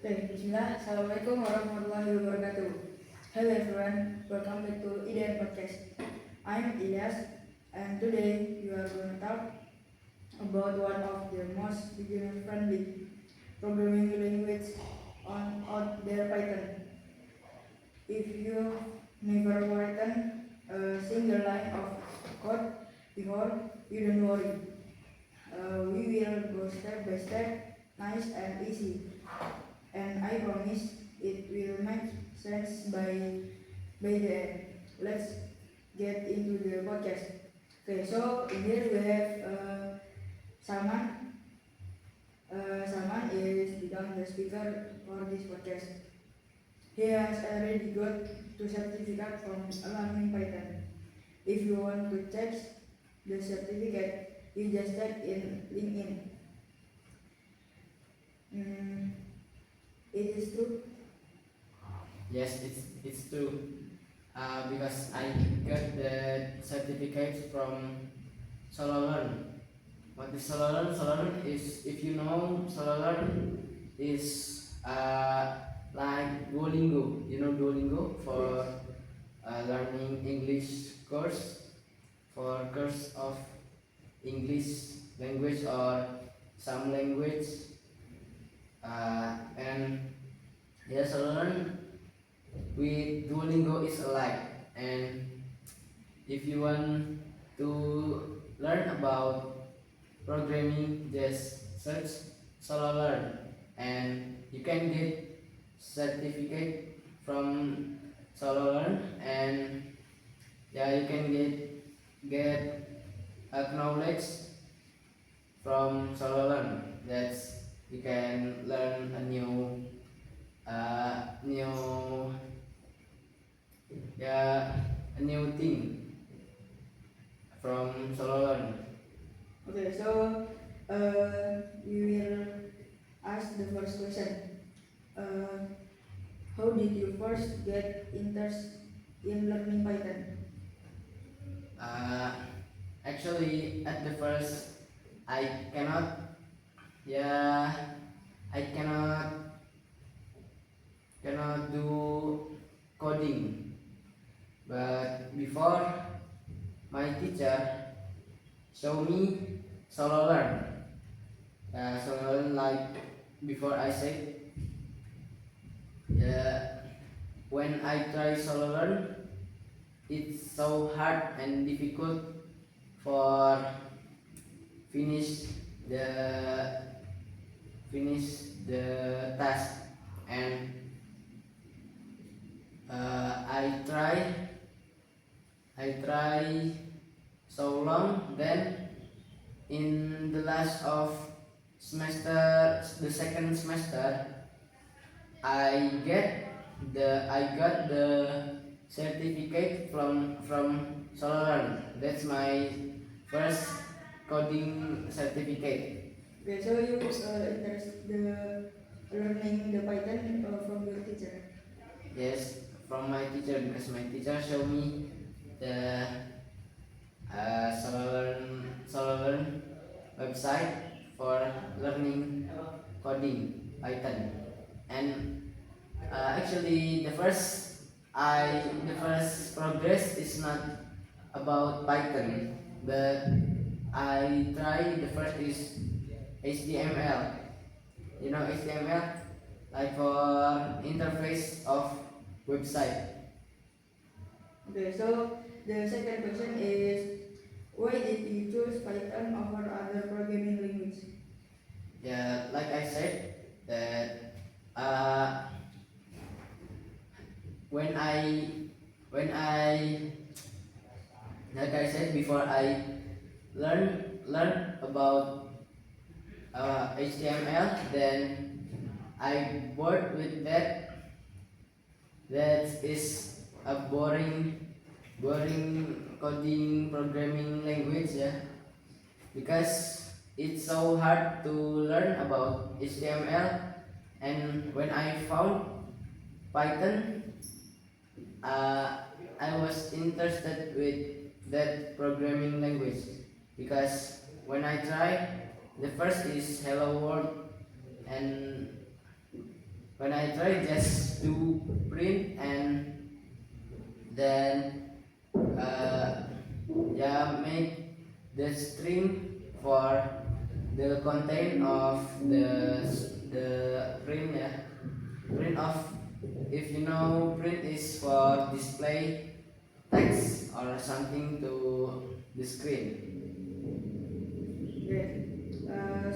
Oke, bismillah. Assalamualaikum warahmatullahi wabarakatuh. Hello everyone, welcome back to IDN Podcast. I'm Ilyas, and today we are going to talk about one of the most beginner-friendly programming language on out there, Python. If you've never written a single line of code before, you don't worry. We will go step by step, nice and easy. And I promise it will make sense by the end. Let's get into the podcast. Okay, so here we have Salman. Salman is become the speaker for this podcast. He has already got two certificates from learning Python. If you want to check the certificate, you just type in LinkedIn. It is true. Yes, it's true. Because I got the certificate from SoloLearn. What is SoloLearn? SoloLearn is, if you know, SoloLearn is like Duolingo. You know Duolingo for learning English course, for course of English language or some language, and yes, SoloLearn with Duolingo is alike. And if you want to learn about programming, just search SoloLearn, and you can get certificate from SoloLearn, and yeah, you can get acknowledged from SoloLearn. That's you can learn a new a new thing from SoloLearn. Okay, so we will ask the first question. How did you first get interest in learning Python? Actually, at the first, I cannot, yeah, I cannot do coding. But before, my teacher show me SoloLearn. SoloLearn, like before I said, when I try SoloLearn, it's so hard and difficult for finish the task, and I try so long. Then in the last of semester, the second semester, I got the certificate from SoloLearn. That's my first coding certificate. Okay, so you interest the learning the Python from your teacher. Yes, from my teacher, because my teacher showed me the SoloLearn website for learning coding Python. And actually, the first progress is not about Python, but I try the first is HTML. You know HTML, like for interface of website. Okay, so the second question is, why did you choose Python over other programming language? Yeah, like I said, that when I like I said before, I learn about HTML, then I bored with that. That is a boring coding programming language, yeah, because it's so hard to learn about HTML. And when I found Python, I was interested with that programming language, because when I try, the first is Hello World, and when I try just to print and then make the string for the content of the print, print of, if you know, print is for display text or something to the screen. Great.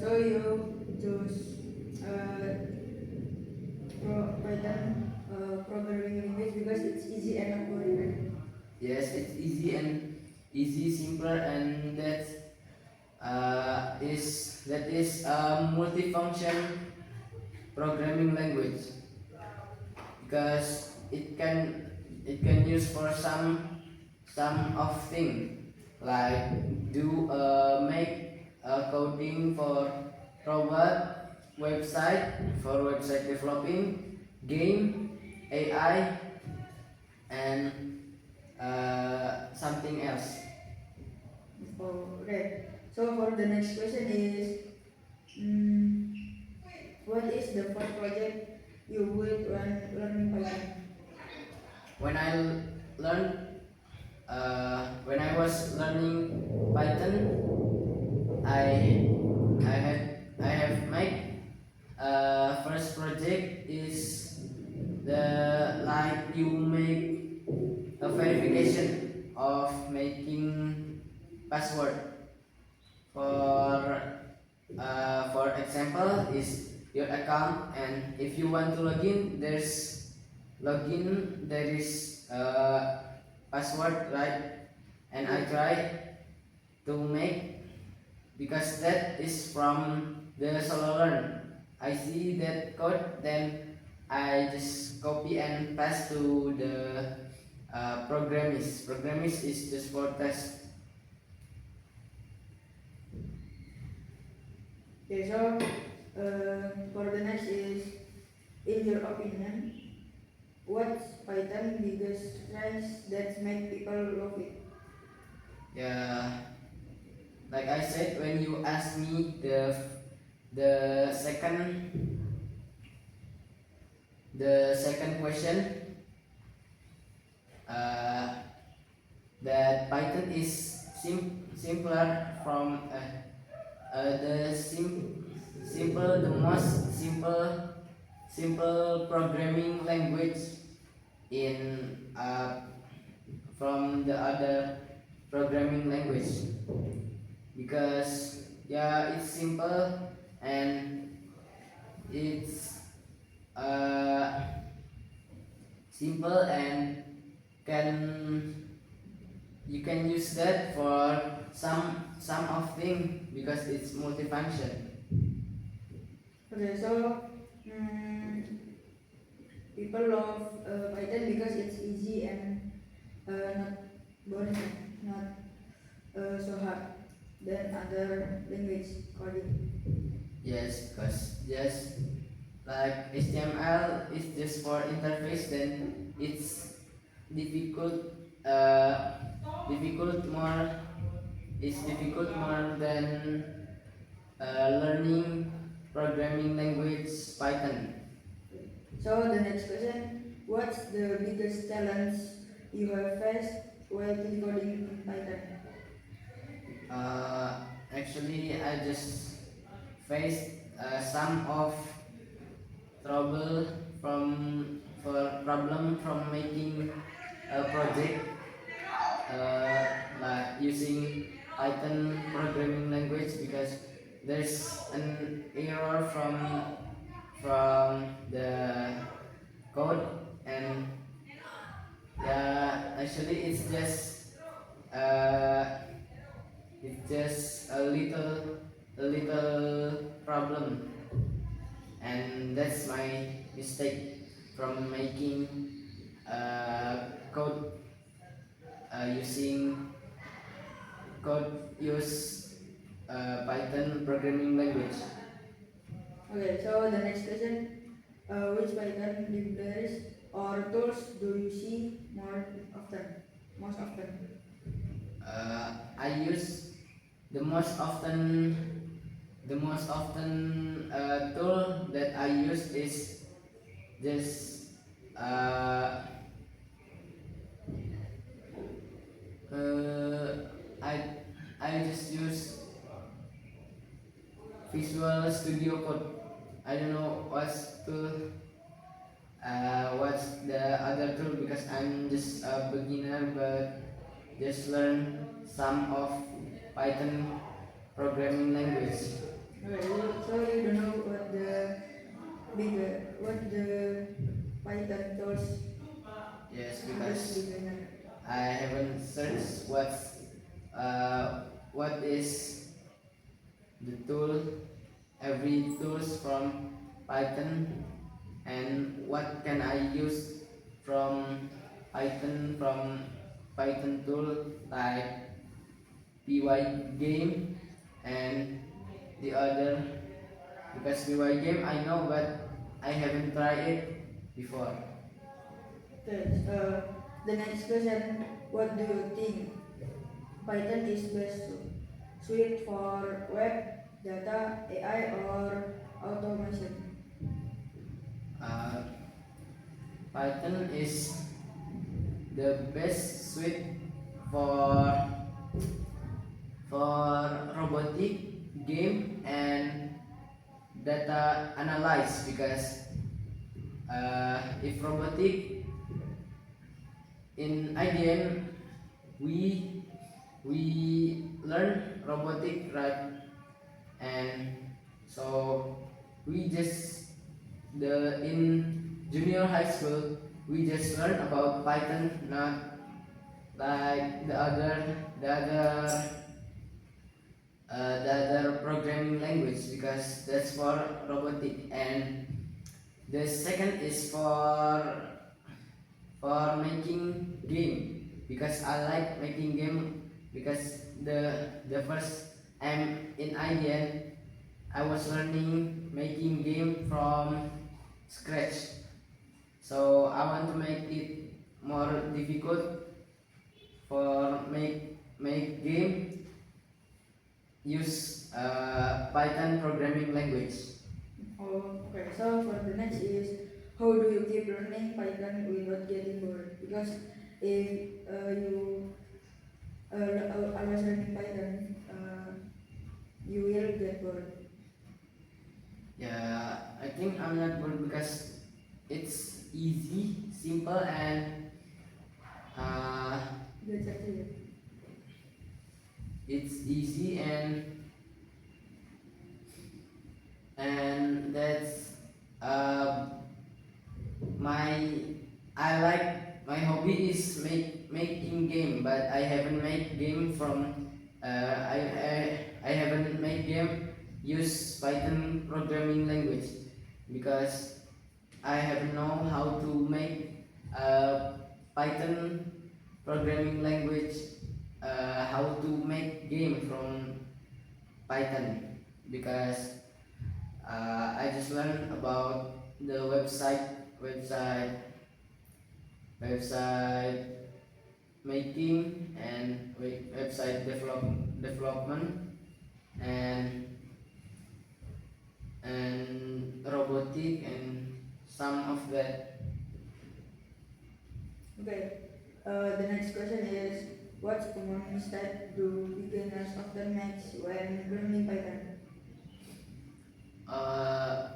So you choose Python programming language because it's easy and not boring, right? Yes, it's easy, simpler, and that is a multifunction programming language because it can use for some of thing like make a coding for robot, website developing, game, AI, and something else. Oh, great. So for the next question is, mm, what is the first project you would when learning Python? When I learned when I was learning Python, I I have made first project is the like you make a verification of making password for example is your account, and if you want to login there is password, right? And I try to make, because that is from the solo learn. I see that code, then I just copy and paste to the programmist is just for test. Okay, so for the next is, in your opinion, what's Python biggest strengths that make people love it? Yeah, like I said, when you ask me the second question, uh, that Python is simpler from the most simple programming language in from the other programming language, because it's simple and it's uh, simple and can you can use that for some of thing because it's multifunction. Okay, so people love Python because it's easy and not boring, not so hard than other language coding. Yes, because just like HTML is just for interface, then it's difficult uh, difficult more it's difficult more than learning programming language Python. So the next question, what's the biggest challenge you have faced while coding in Python? Actually, I just faced some of trouble for problem from making a project like using Python programming language, because there's an error from the code, and actually uh, it's just a little problem, and that's my mistake from making code using use Python programming language. Okay, so the next question, which Python libraries or tools do you see most often? I use the most often tool that I use is just uh, uh, I I just use Visual Studio Code. I don't know what's the other tool because I'm just a beginner, but just learn some of Python programming language. Okay, so you don't know what the Python tools Yes, just because beginner. I haven't searched what is the tool, every tools from Python, and what can I use from Python tool like Pygame and the other, because Pygame I know but I haven't tried it before. Okay, the next question, what do you think Python is best suited for web, data, AI, or automation? Uh, Python is the best suite for robotic game and data analyze, because if robotic in IDN we learn robotic, right? And so we just the in junior high school we just learn about Python, not like the other programming language, because that's for robotic. And the second is for making game, because I like making game, because the first I'm in IDN I was learning making game from scratch, so I want to make it more difficult for make game use Python programming language. Oh, okay. So for the next is, how do you keep learning Python without getting bored? Because if you always learning Python, you will get bored. Yeah, I think I'm not bored because it's easy, simple, and uh, That's actually it. it's easy, and that's uh, my I like my hobby is making game, but I haven't made game from I haven't made game use Python programming language, because I haven't know how to make Python programming language, how to make game from Python, because I just learned about the website making and website development, and robotic and some of that. Okay. The next question is, what common mistake do beginners often make when learning Python? Uh,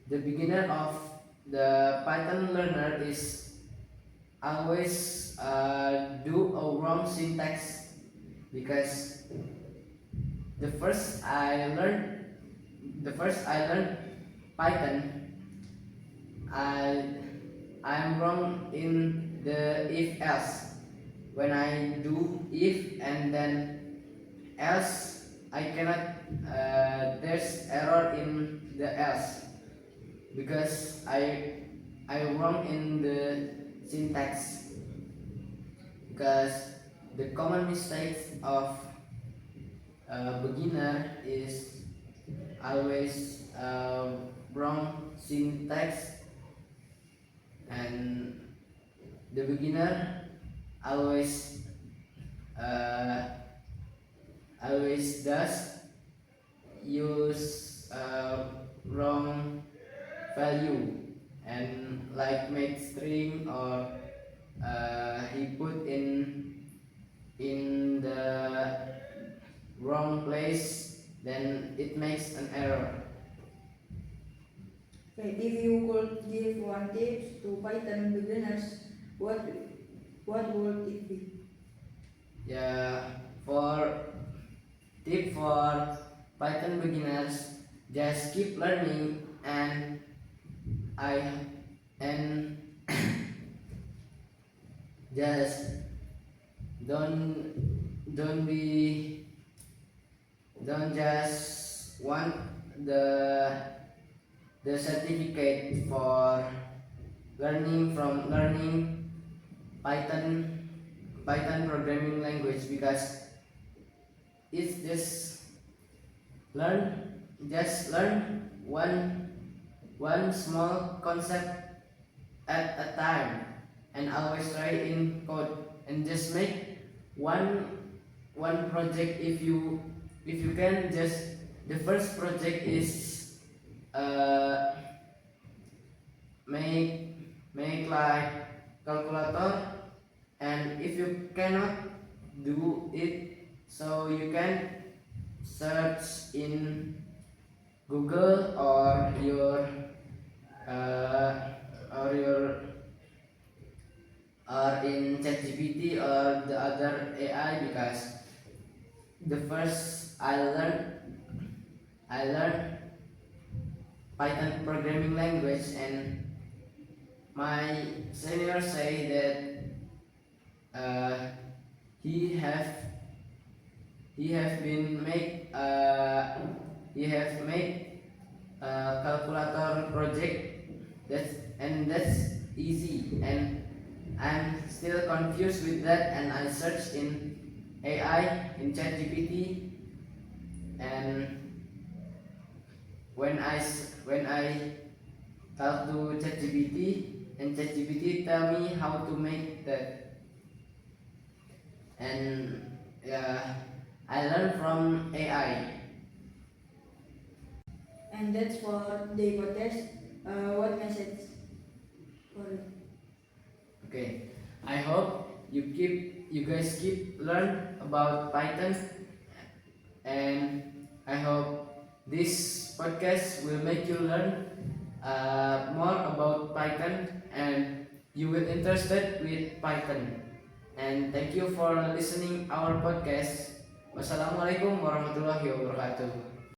the beginner of the Python learner is always do a wrong syntax, because the first I learned the first I learned Python, I I'm wrong in the if else. When I do if and then else, I cannot there's error in the else, because I wrong in the syntax, because the common mistakes of beginner is always wrong syntax, and the beginner always uh, always does use wrong value, it makes an error. Okay, if you could give one tip to Python beginners, what would it be? Yeah, for tip for Python beginners, just keep learning I and just don't don't be don't just want the the certificate for learning Python programming language, because it's learn learn one small concept at a time, and always try in code, and just make one one project. If you can, just the first project is uh, make like calculator, and if you cannot do it, so you can search in Google uh, or your or in ChatGPT or the other AI, because the first I learned Python programming language, and my senior say that he have he have been make he have made a calculator project, that's easy, and I'm still confused with that, and I searched in AI in ChatGPT, and when I talk to ChatGPT, and ChatGPT tell me how to make that, and yeah, I learned from AI. And that's for the podcast. What message for you? Okay, I hope you guys keep learn about Python, and I hope this podcast will make you learn more about Python, and you will interested with Python. And thank you for listening our podcast. Wassalamualaikum warahmatullahi wabarakatuh.